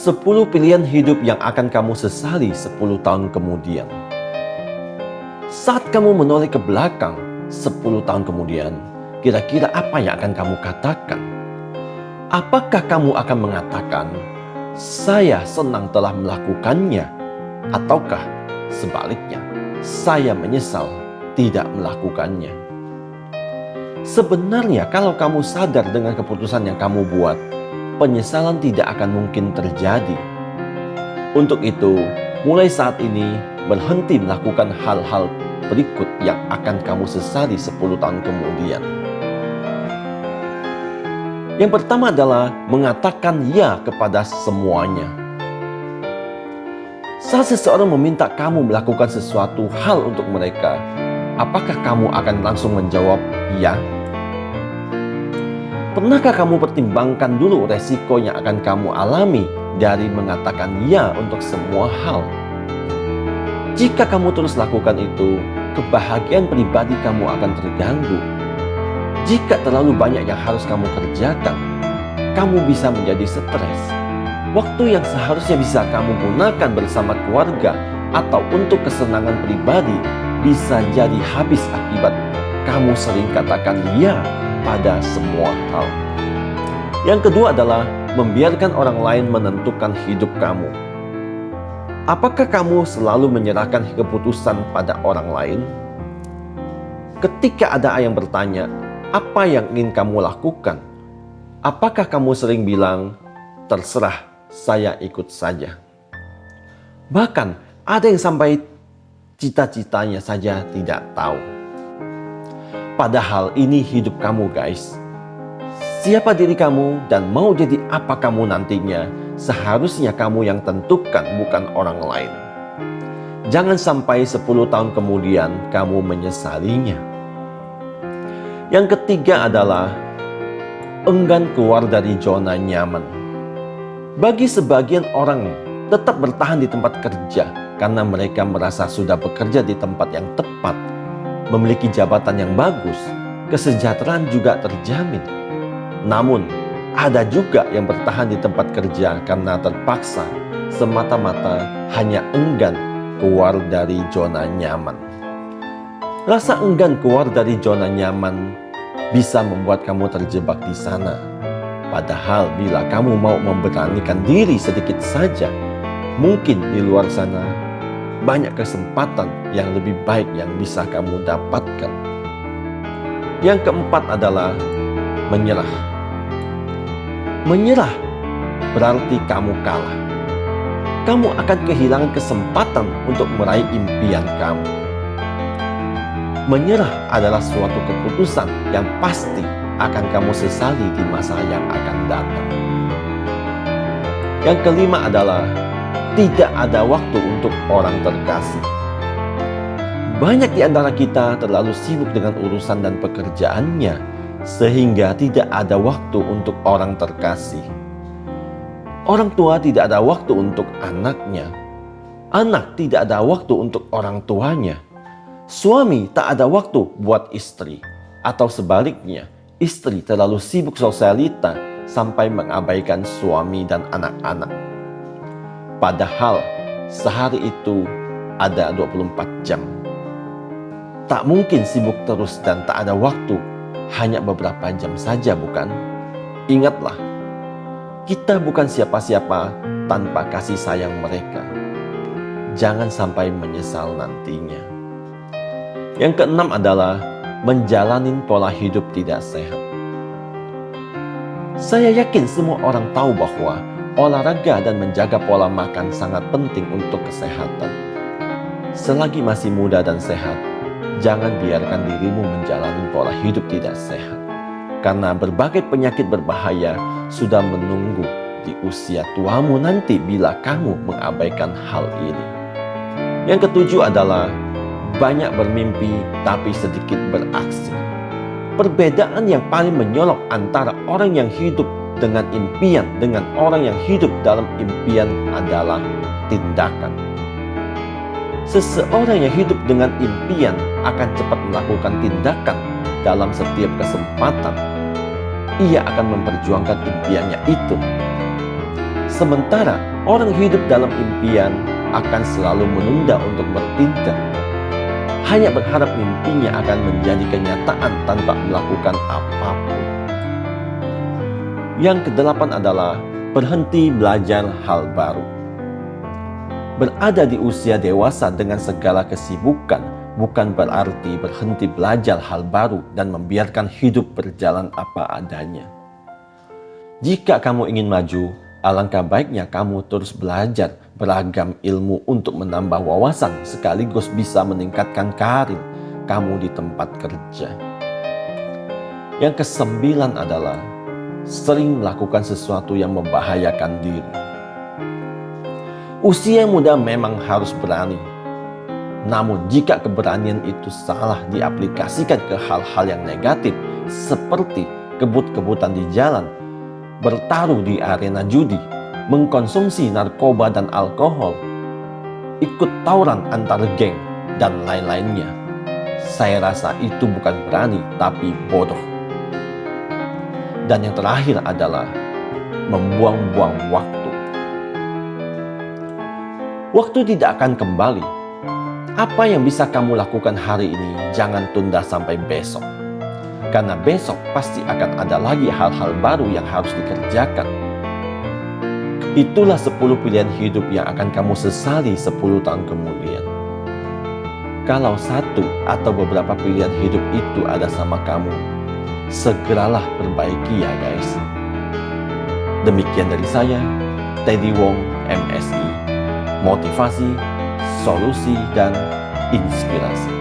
10 pilihan hidup yang akan kamu sesali 10 tahun kemudian. Saat kamu menoleh ke belakang 10 tahun kemudian, kira-kira apa yang akan kamu katakan? Apakah kamu akan mengatakan, saya senang telah melakukannya? Ataukah sebaliknya, saya menyesal tidak melakukannya? Sebenarnya kalau kamu sadar dengan keputusan yang kamu buat, penyesalan tidak akan mungkin terjadi. Untuk itu, mulai saat ini, berhenti melakukan hal-hal berikut yang akan kamu sesali 10 tahun kemudian. Yang pertama adalah mengatakan ya kepada semuanya. Saat seseorang meminta kamu melakukan sesuatu hal untuk mereka, apakah kamu akan langsung menjawab ya? Pernahkah kamu pertimbangkan dulu resiko yang akan kamu alami dari mengatakan ya untuk semua hal? Jika kamu terus lakukan itu, kebahagiaan pribadi kamu akan terganggu. Jika terlalu banyak yang harus kamu kerjakan, kamu bisa menjadi stres. Waktu yang seharusnya bisa kamu gunakan bersama keluarga atau untuk kesenangan pribadi bisa jadi habis akibat kamu sering katakan ya pada semua hal. Yang kedua adalah membiarkan orang lain menentukan hidup kamu. Apakah kamu selalu menyerahkan keputusan pada orang lain? Ketika ada yang bertanya, apa yang ingin kamu lakukan? Apakah kamu sering bilang, terserah, saya ikut saja? Bahkan ada yang sampai cita-citanya saja tidak tahu. Padahal ini hidup kamu, guys. Siapa diri kamu dan mau jadi apa kamu nantinya, seharusnya kamu yang tentukan, bukan orang lain. Jangan sampai 10 tahun kemudian kamu menyesalinya. Yang ketiga adalah enggan keluar dari zona nyaman. Bagi sebagian orang tetap bertahan di tempat kerja karena mereka merasa sudah bekerja di tempat yang tepat, memiliki jabatan yang bagus, kesejahteraan juga terjamin. Namun, ada juga yang bertahan di tempat kerja karena terpaksa, semata-mata hanya enggan keluar dari zona nyaman. Rasa enggan keluar dari zona nyaman bisa membuat kamu terjebak di sana. Padahal bila kamu mau memberanikan diri sedikit saja, mungkin di luar sana banyak kesempatan yang lebih baik yang bisa kamu dapatkan. Yang keempat adalah menyerah. Menyerah berarti kamu kalah. Kamu akan kehilangan kesempatan untuk meraih impian kamu. Menyerah adalah suatu keputusan yang pasti akan kamu sesali di masa yang akan datang. Yang kelima adalah tidak ada waktu untuk orang terkasih. Banyak di antara kita terlalu sibuk dengan urusan dan pekerjaannya, sehingga tidak ada waktu untuk orang terkasih. Orang tua tidak ada waktu untuk anaknya. Anak tidak ada waktu untuk orang tuanya. Suami tak ada waktu buat istri. Atau sebaliknya, istri terlalu sibuk sosialita sampai mengabaikan suami dan anak-anak. Padahal sehari itu ada 24 jam. Tak mungkin sibuk terus dan tak ada waktu, hanya beberapa jam saja, bukan? Ingatlah, kita bukan siapa-siapa tanpa kasih sayang mereka. Jangan sampai menyesal nantinya. Yang keenam adalah menjalani pola hidup tidak sehat. Saya yakin semua orang tahu bahwa olahraga dan menjaga pola makan sangat penting untuk kesehatan. Selagi masih muda dan sehat, jangan biarkan dirimu menjalani pola hidup tidak sehat. Karena berbagai penyakit berbahaya sudah menunggu di usia tuamu nanti bila kamu mengabaikan hal ini. Yang ketujuh adalah banyak bermimpi tapi sedikit beraksi. Perbedaan yang paling menyolok antara orang yang hidup dengan impian dengan orang yang hidup dalam impian adalah tindakan. Seseorang yang hidup dengan impian akan cepat melakukan tindakan dalam setiap kesempatan. Ia akan memperjuangkan impiannya itu. Sementara orang hidup dalam impian akan selalu menunda untuk bertindak. Hanya berharap mimpinya akan menjadi kenyataan tanpa melakukan apapun. Yang kedelapan adalah berhenti belajar hal baru. Berada di usia dewasa dengan segala kesibukan bukan berarti berhenti belajar hal baru dan membiarkan hidup berjalan apa adanya. Jika kamu ingin maju, alangkah baiknya kamu terus belajar beragam ilmu untuk menambah wawasan sekaligus bisa meningkatkan karir kamu di tempat kerja. Yang kesembilan adalah sering melakukan sesuatu yang membahayakan diri. Usia muda memang harus berani. Namun jika keberanian itu salah diaplikasikan ke hal-hal yang negatif seperti kebut-kebutan di jalan, bertaruh di arena judi, mengkonsumsi narkoba dan alkohol, ikut tawuran antar geng, dan lain-lainnya, saya rasa itu bukan berani tapi bodoh. Dan yang terakhir adalah membuang-buang waktu. Waktu tidak akan kembali. Apa yang bisa kamu lakukan hari ini, jangan tunda sampai besok. Karena besok pasti akan ada lagi hal-hal baru yang harus dikerjakan. Itulah 10 pilihan hidup yang akan kamu sesali 10 tahun kemudian. Kalau satu atau beberapa pilihan hidup itu ada sama kamu, segeralah perbaiki ya guys. Demikian dari saya, Teddy Wong, MSI. Motivasi, solusi, dan inspirasi.